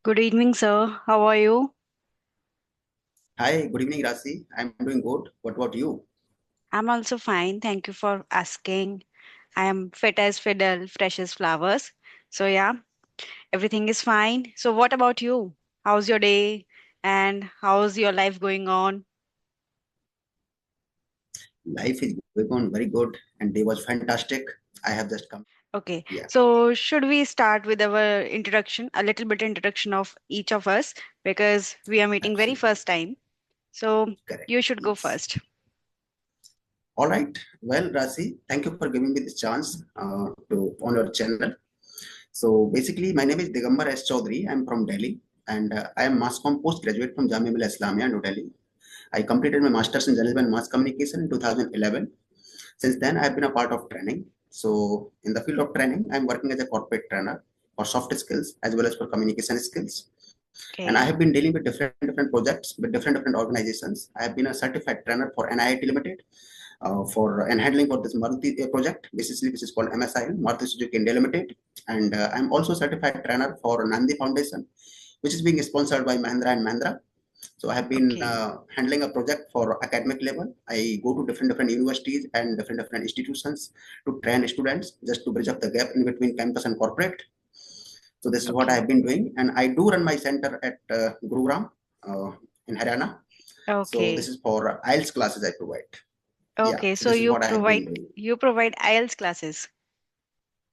Good evening, sir. How are you? Hi, good evening, Rasi. I'm doing good. What about you? I'm also fine. Thank you for asking. I am fit as fiddle, fresh as flowers. So, yeah, everything is fine. So, what about you? How's your day? And how's your life going on? Life is going on very good, and day was fantastic. I have just come. Okay, Yeah, so should we start with our introduction, a little bit introduction of each of us because we are meeting very absolutely first time. So, correct. you should go Yes. first. All right. Well, Rasi, thank you for giving me this chance to on your channel. So basically, my name is Digambar S. Chaudhary. I'm from Delhi, and I am mass comm postgraduate from Jamia Millia Islamia, New Delhi. I completed my master's in journalism and mass communication in 2011. Since then, I have been a part of training. So, in the field of training, I'm working as a corporate trainer for soft skills as well as for communication skills. And I Okay, have been dealing with different projects with different organizations. I have been a certified trainer for NIIT Limited for and handling for this Maruti project, basically which is called MSIL, Maruti Suzuki India Limited. And I'm also a certified trainer for Nandi Foundation, which is being sponsored by Mahindra and Mahindra. So I have been okay, handling a project for academic level. I go to different universities and different institutions to train students just to bridge up the gap in between campus and corporate. So this is what I okay, have been doing, and I do run my center at Gurugram uh, in Haryana. So this okay, is for IELTS classes I provide. Yeah, okay. so So this is what I have been doing. you provide IELTS classes.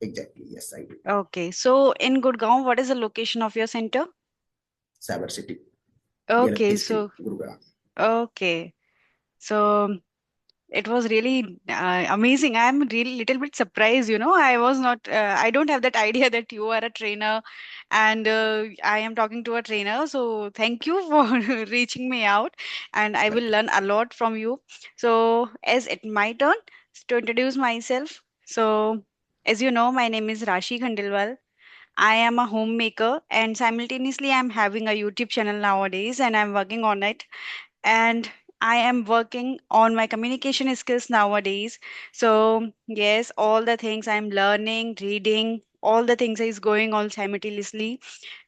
Exactly, yes, I do. Okay, so in Gurgaon, what is the location of your center? Cyber City, Okay, DLF City, so Gurugram. okay, so it was really amazing. I'm really little bit surprised, I was not, I don't have that idea that you are a trainer and I am talking to a trainer. So thank you for reaching me out, and I will Welcome. learn a lot from you. So as it my turn to introduce myself. So as you know, my name is Rashi Khandelwal. I am a homemaker and simultaneously I'm having a YouTube channel nowadays and I'm working on it. And I am working on my communication skills nowadays. So, yes, all the things I'm learning, reading, all the things is going on simultaneously.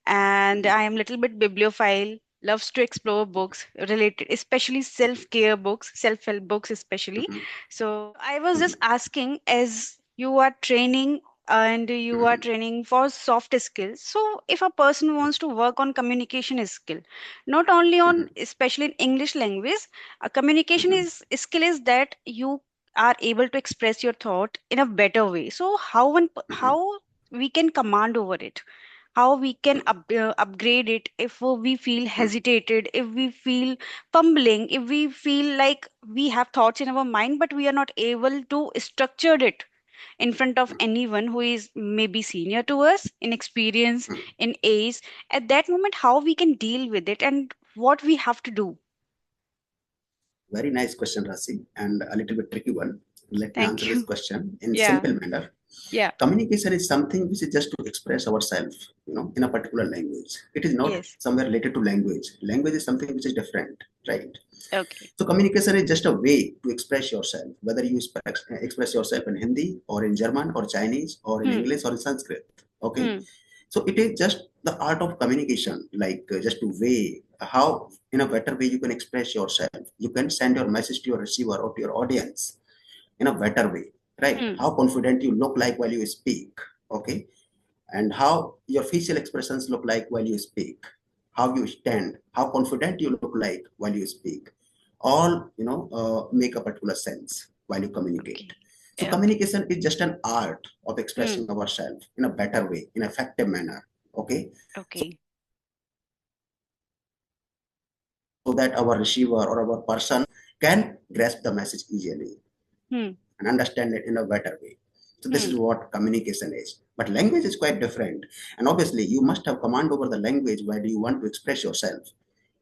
And I am little bit bibliophile, loves to explore books related, especially self-care books, self-help books especially. Mhm, So I was just mhm, asking, as you are training and you are mhm, training for soft skills, so if a person wants to work on communication skill, not only on mhm, especially in English language, a communication mhm, is skill is that you are able to express your thought in a better way. So mhm, how we can command over it, how we can upgrade it if we feel mhm, hesitated, if we feel fumbling, if we feel like we have thoughts in our mind but we are not able to structure it in front of mhm, anyone who is maybe senior to us in experience, mhm. in age. At that moment, how we can deal with it and what we have to do. Very nice question, Rasi, and a little bit tricky one. Let me Thank answer this you. question in Yeah, simple manner. yeah, Communication is something which is just to express ourselves, in a particular language. It is not yes, somewhere related to language. Language is something which is different, right? okay, So communication is just a way to express yourself, whether you express yourself in Hindi or in German or Chinese or in hmm, English or in Sanskrit. Okay, hmm, so it is just the art of communication, like just to way how in a better way you can express yourself. You can send your message to your receiver or to your audience in a better way, right? hmm, How confident you look like while you speak, okay, and how your facial expressions look like while you speak, how you stand, how confident you look like while you speak. All make a particular sense while you communicate. okay, So okay, communication is just an art of hmm, expressing ourselves in a better way, in an effective manner. Okay, okay, so that our receiver or our person can grasp the message easily hmm, and understand it in a better way. So this hmm, is what communication is. But language is quite different. And obviously, you must have command over the language where do you want to express yourself.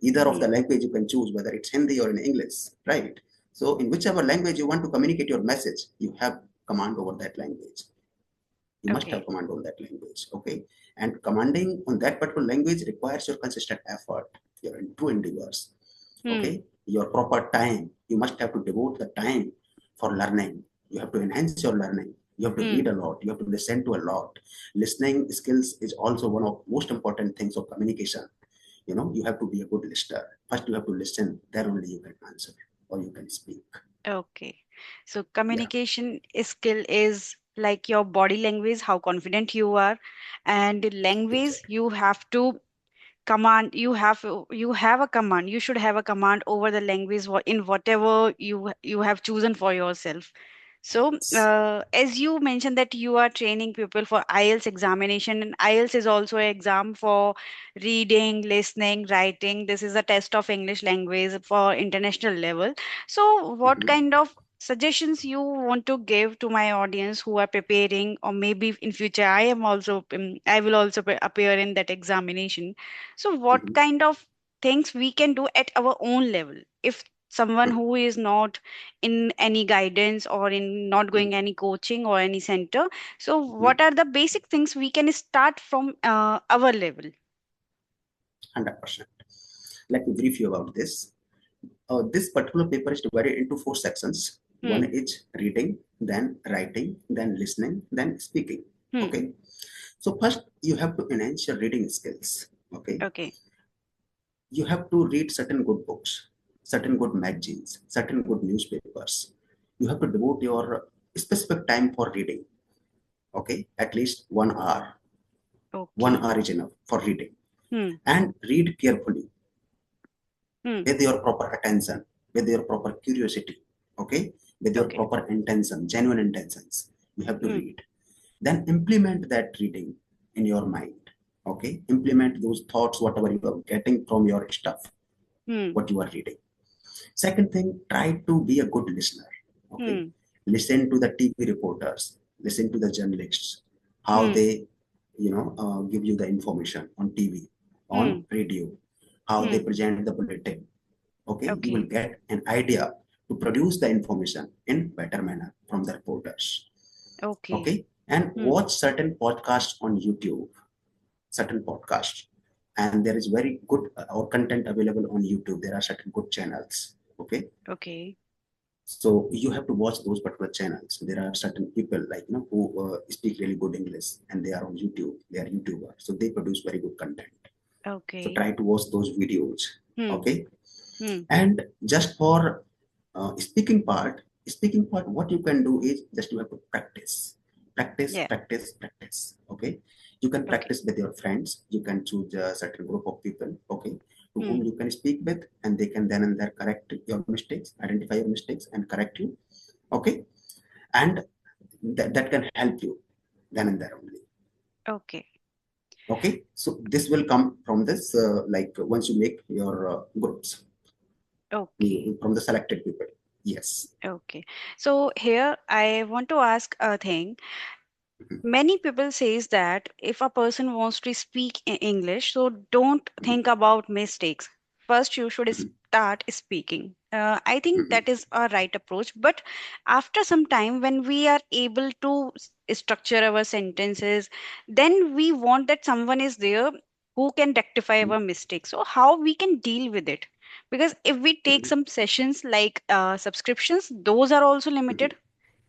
Either of hmm, the language you can choose, whether it's Hindi or in English, right? So in whichever language you want to communicate your message, you have command over that language. You must have okay, command on that language, okay? And commanding on that particular language requires your consistent effort, your true endeavors, hmm, okay? Your proper time. You must have to devote the time for learning. You have to enhance your learning. You have to read Hmm. a lot. You have to listen to a lot. Listening skills is also one of most important things of communication. You have to be a good listener. First, you have to listen. Then only you can answer or you can speak. Okay. So Yeah. communication skill is like your body language, how confident you are, and language Exactly. you have to command. You have a command. You should have a command over the language in whatever you have chosen for yourself. So, Yes. as you mentioned that you are training people for IELTS examination, and IELTS is also an exam for reading, listening, writing. This is a test of English language for international level. So, what Mhm. kind of suggestions you want to give to my audience who are preparing, or maybe in future I will also appear in that examination. So, what Mhm. kind of things we can do at our own level if someone Mhm. who is not in any guidance or in not Mhm. going any coaching or any center, so Mhm. what are the basic things we can start from our level? 100%. Let me brief you about this. This particular paper is divided into four sections. One Hmm. is reading, then writing, then listening, then speaking. Hmm. Okay. So first, you have to enhance your reading skills. Okay. Okay. You have to read certain good books, certain good magazines, certain good newspapers. You have to devote your specific time for reading. Okay. At least 1 hour. One Okay. hour is enough for reading. Hmm. And read carefully Hmm. with your proper attention, with your proper curiosity, okay, with your Okay. proper intention, genuine intentions. You have to Hmm. read. Then implement that reading in your mind, okay? Implement those thoughts, whatever you are getting from your stuff, Hmm. what you are reading. Second thing, try to be a good listener, okay? Hmm. Listen to the TV reporters, listen to the journalists, how Hmm. they, give you the information on TV, on Hmm. radio, how they Hmm. present the bulletin, okay, you will Okay. get an idea to produce the information in better manner from the reporters, Okay. okay, and Hmm. watch certain podcasts on YouTube, certain podcasts, and there is very good or content available on YouTube. There are certain good channels, okay. Okay. So you have to watch those particular channels. There are certain people like who speak really good English, and they are on YouTube. They are YouTubers, so they produce very good content. So Okay. try to watch those videos, Hmm. okay. Hmm. And just for speaking part, what you can do is just you have to practice, practice, Yeah. practice, practice. Okay, you can Okay. practice with your friends. You can choose a certain group of people. Okay, to whom Hmm. you can speak with, and they can then and there correct your mistakes, identify your mistakes, and correct you. Okay, and that can help you then and there only. Okay. Okay, so this will come from this like once you make your groups Okay. from the selected people. Yes. Okay. So here I want to ask a thing. Mhm. Many people says that if a person wants to speak in English, so don't Mhm. think about mistakes. First, you should Mhm. start speaking. I think Mhm. that is a right approach. But after some time, when we are able to structure our sentences, then we want that someone is there who can rectify Mhm. our mistakes. So how we can deal with it? Because if we take Mhm. some sessions like subscriptions, those are also Mhm. limited.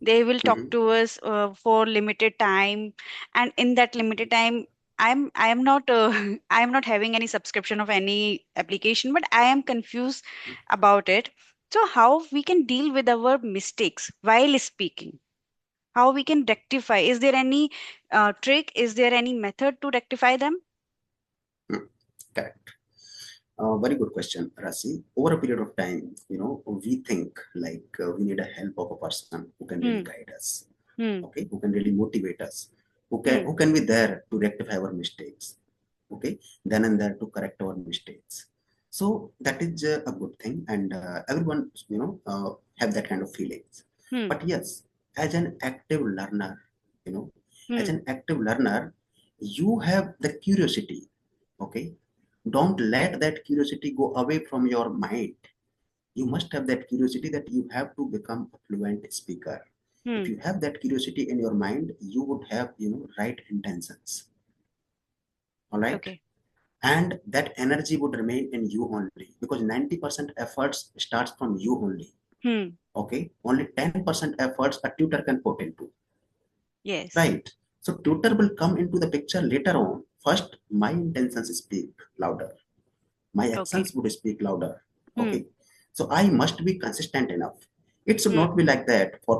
They will talk Mhm. to us for limited time, and in that limited time, I am not I am not having any subscription of any application, but I am confused about it. So how we can deal with our mistakes while speaking? How we can rectify? Is there any trick? Is there any method to rectify them? Mhm. Correct. Very good question, Rasi. Over a period of time, we think like we need a help of a person who can really Hmm. guide us, Hmm. okay, who can really motivate us, who can Hmm. who can be there to rectify our mistakes, okay, then and there to correct our mistakes. So that is a good thing, and everyone, have that kind of feelings. Hmm. But yes, as an active learner, you know, as Hmm. an active learner, you have the curiosity, okay. Don't let that curiosity go away from your mind. You must have that curiosity that you have to become a fluent speaker. If Hmm. you have that curiosity in your mind, you would have right intentions, all right, Okay. and that energy would remain in you only, because 90% efforts starts from you only. Hmm. Okay, only 10% efforts a tutor can put into. Yes. right? So tutor will come into the picture later on. First, my intentions speak louder. My Okay. actions would speak louder. Hmm. Okay, so I must be consistent enough. It should Hmm. not be like that. For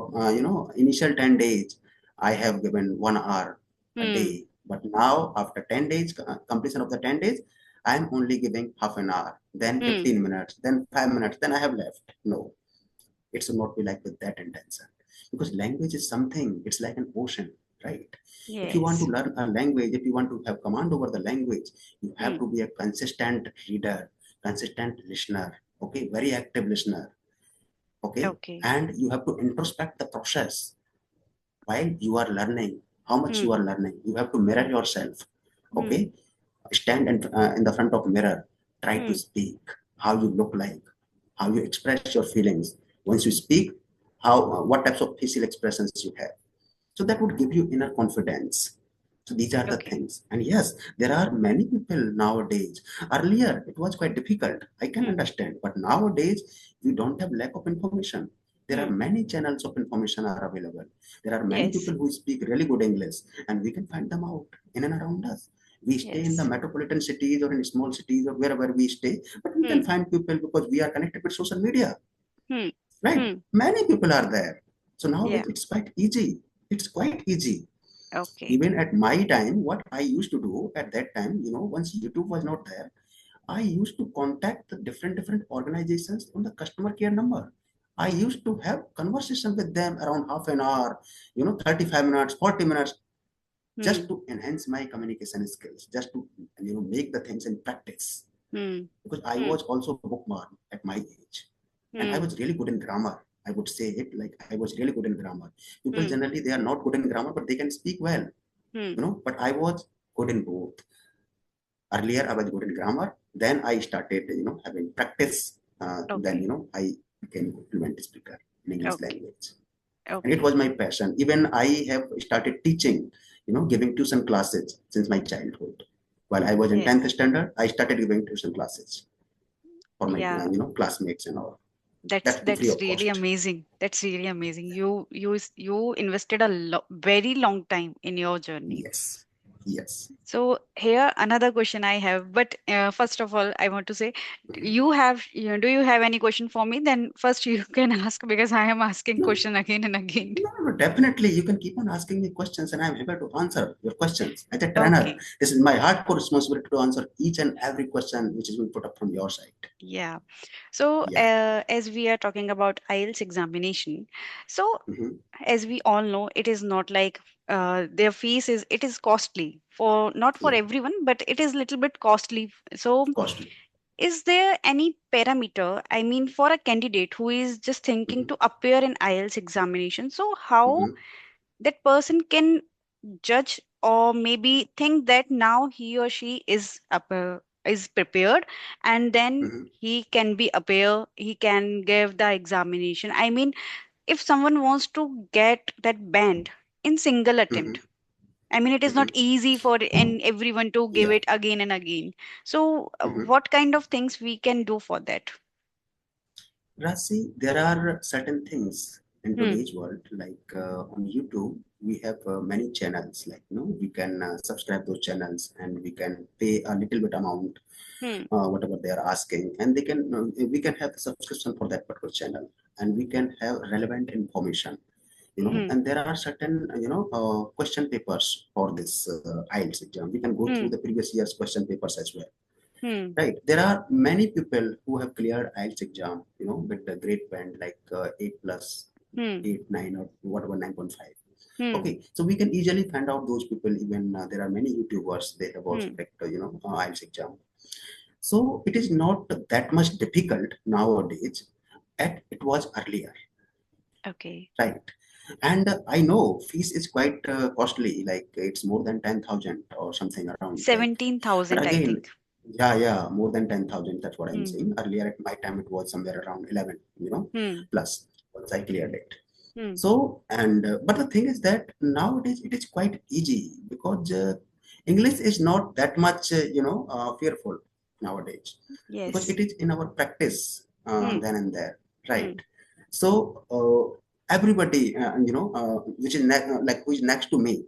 initial 10 days, I have given 1 hour a Hmm. day, but now after 10 days, completion of the 10 days, I am only giving half an hour, then Hmm. 15 minutes, then 5 minutes, then I have left. No, it should not be like with that intention, because language is something, it's like an ocean, right? If you want to Yes. learn a language, if you want to have command over the language, you have Hmm. to be a consistent reader, consistent listener, okay, very active listener, okay, Okay. and you have to introspect the process while you are learning, how much you Hmm. are learning. You have to mirror yourself, Hmm. okay, stand in the front of mirror, try to Hmm. speak how you look like, how you express your feelings once you speak, how what types of facial expressions you have. So that would give you inner confidence. So these are the Okay. things. And yes, there are many people nowadays. Earlier it was quite difficult, I can Hmm. understand, but nowadays we don't have lack of information. There are Hmm. many channels of information are available. There are many Yes. people who speak really good English, and we can find them out in and around us. We stay in the Yes. metropolitan cities or in small cities or wherever we stay, but we Hmm. can find people because we are connected with social media, Hmm. right? Hmm. Many people are there. So Yeah. nowadays it's quite easy. It's quite easy. Okay. Even at my time, what I used to do at that time, once YouTube was not there, I used to contact the different organizations on the customer care number. I used to have conversation with them around half an hour, 35 minutes, 40 minutes, just Hmm. to enhance my communication skills, just to make the things in practice. Hmm. Because I Hmm. was also bookmark at my age, and I Hmm. was really good in grammar. I would say it like I was really good in grammar. People Hmm. generally they are not good in grammar, but they can speak well, Hmm. But I was good in both. Earlier, I was good in grammar. Then I started, having practice. Then, Okay. I became a fluent speaker in English Okay. language, and it Okay. was my passion. Even I have started teaching, giving tuition classes since my childhood. While I was in Yes. 10th standard, I started giving tuition classes for my, Yeah. classmates and all. That's That too free that's of really cost. amazing. That's really amazing. You invested a very long time in your journey. Yes, yes. So here another question I have, but first of all, I want to say, do you have any question for me? Then first you can ask because I am asking No, question again and again. no, definitely. You can keep on asking me questions, and I'm able to answer your questions. As a trainer, Okay. this is my hardcore responsibility to answer each and every question which is being put up from your side. Yeah. So Yeah. as we are talking about IELTS examination, so Hmm. as we all know, it is not like their fees is it is costly for not for Yeah. everyone, but it is little bit costly. So Costly. is there any parameter, I mean, for a candidate who is just thinking Hmm. to appear in IELTS examination, so how Hmm. that person can judge or maybe think that now he or she is prepared and then Hmm. he can be appear, he can give the examination. I mean, if someone wants to get that band in single Hmm. attempt, I mean, it is not Hmm. easy for and everyone to give Yeah. it again and again. So, Hmm. what kind of things we can do for that? Rasi, there are certain things in Hmm. today's world, like on YouTube, we have many channels. Like, we can subscribe those channels, and we can pay a little bit amount, Hmm. whatever they are asking, and we can have the subscription for that particular channel, and we can have relevant information. Hmm. And there are certain question papers for this IELTS exam. We can go through Hmm. the previous year's question papers as well. Hmm. Right. There are many people who have cleared IELTS exam, with the grade band like 8 plus, Hmm. 8, 9, or whatever 9.5. Hmm. Okay, so we can easily find out those people. Even there are many YouTubers, they have also Hmm. cracked, IELTS exam. So it is not that much difficult nowadays as it was earlier, Okay. right? And I know fees is quite costly, like it's more than 10,000 or something around like. But 17,000, I again, think. yeah, more than 10,000. That's what I'm Hmm. saying. Earlier at my time, it was somewhere around 11, Hmm. plus once I cleared it. Hmm. So, and but the thing is that nowadays it is quite easy because English is not that much, fearful nowadays, because Yes. it is in our practice Hmm. then and there, right? Hmm. So, everybody, which is like who is next to me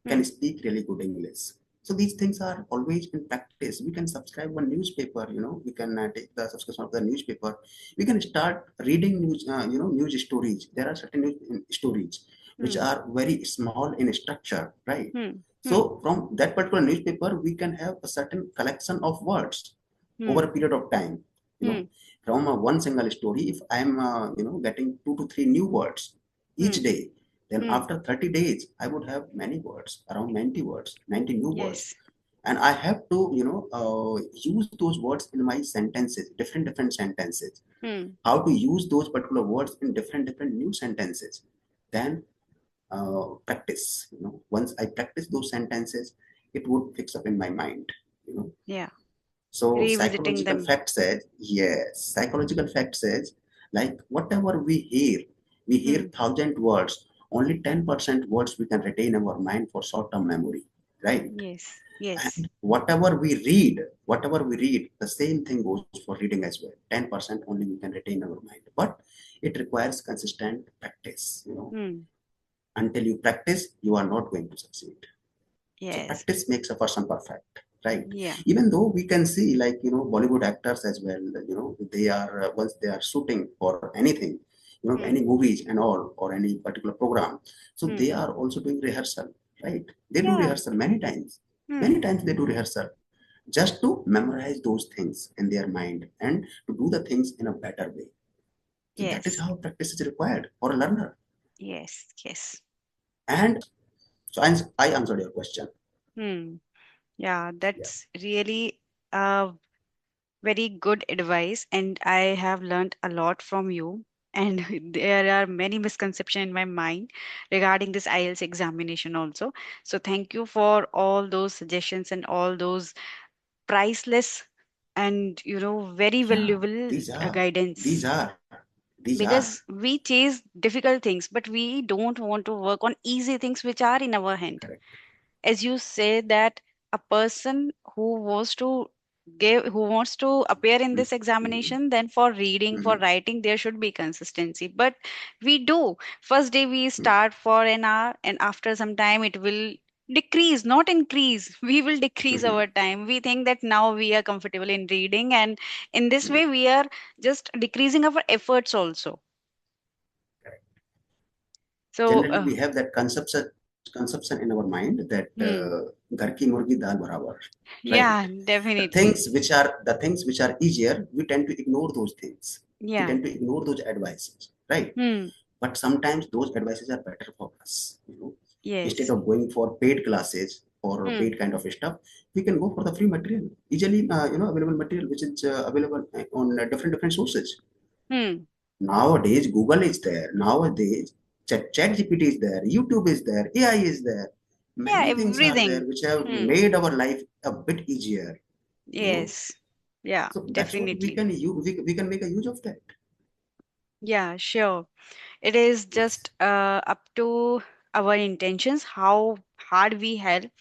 can Hmm. speak really good English. So these things are always in practice. We can subscribe one newspaper, we can take the subscription of the newspaper. We can start reading news, news stories. There are certain news stories which Hmm. are very small in structure, right? Hmm. Hmm. So from that particular newspaper, we can have a certain collection of words over Hmm. a period of time. You know, Hmm. from one single story, if I'm, getting two to three new words each Hmm. day, then Hmm. after 30 days, I would have many words, around 90 words, 90 new words. Yes. And I have to, use those words in my sentences, different sentences. Hmm. How to use those particular words in different new sentences. Then practice. Once I practice those sentences, it would fix up in my mind. You know, Yeah. so Revisiting psychological them. fact says, yes, psychological fact says, like whatever we hear Hmm. thousand words, only 10% words we can retain in our mind for short-term memory, right? Yes. Yes. And whatever we read, the same thing goes for reading as well. 10% only we can retain in our mind. But it requires consistent practice. Hmm. Until you practice, you are not going to succeed. So Yes. practice makes a person perfect, right? Yeah. Even though we can see, like, Bollywood actors as well, they are, once they are shooting for anything, any Hmm. movies and all, or any particular program, so Hmm. they are also doing rehearsal, right? They do Yeah. rehearsal many times. Hmm. Many times they do rehearsal just to memorize those things in their mind and to do the things in a better way. So that is Yes. how practice is required for a learner. Yes. Yes. And so I answered your question. Hmm. Yeah, Yeah. that's really a very good advice, and I have learned a lot from you. And there are many misconceptions in my mind regarding this IELTS examination also. So thank you for all those suggestions and all those priceless and very Yeah, valuable these are, these guidance, are, these are because we chase difficult things but we don't want to work on easy things which are in our hand. correct. As you say that a person who wants to appear in this Mhm. examination, then for reading, for Mhm. writing, there should be consistency. But we do, first day we start for an hour, and after some time it will decrease, not increase. We will decrease Mhm. our time. We think that now we are comfortable in reading, and in this Mhm. way we are just decreasing our efforts also. Correct. So Generally, we have that conception in our mind that hmm, घर की मुर्गी दाल बराबर, right? yeah, The definitely. things which are easier, we tend to ignore those things. We Yeah. tend to ignore those advices, right? Hmm. But sometimes those advices are better for us. Instead Yes. of going for paid classes or Hmm. paid kind of stuff, we can go for the free material, easily available material, which is available on different sources. Hmm. Nowadays, Google is there. Nowadays, Chat GPT is there. YouTube is there. AI is there. Yeah, Many things are there everything. which have Hmm. made our life a bit easier. You know, Yes. Yeah, so that's what we definitely. can use. We can make a use of that. Yeah, sure. It is Yes. just up to our intentions, how hard we help,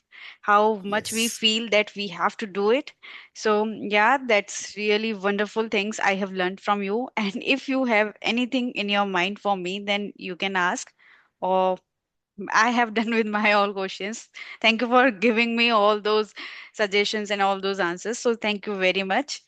how much we Yes. feel that we have to do it. So, yeah, that's really wonderful things I have learned from you. And if you have anything in your mind for me, then you can ask, or I have done with my all questions. Thank you for giving me all those suggestions and all those answers. So, thank you very much.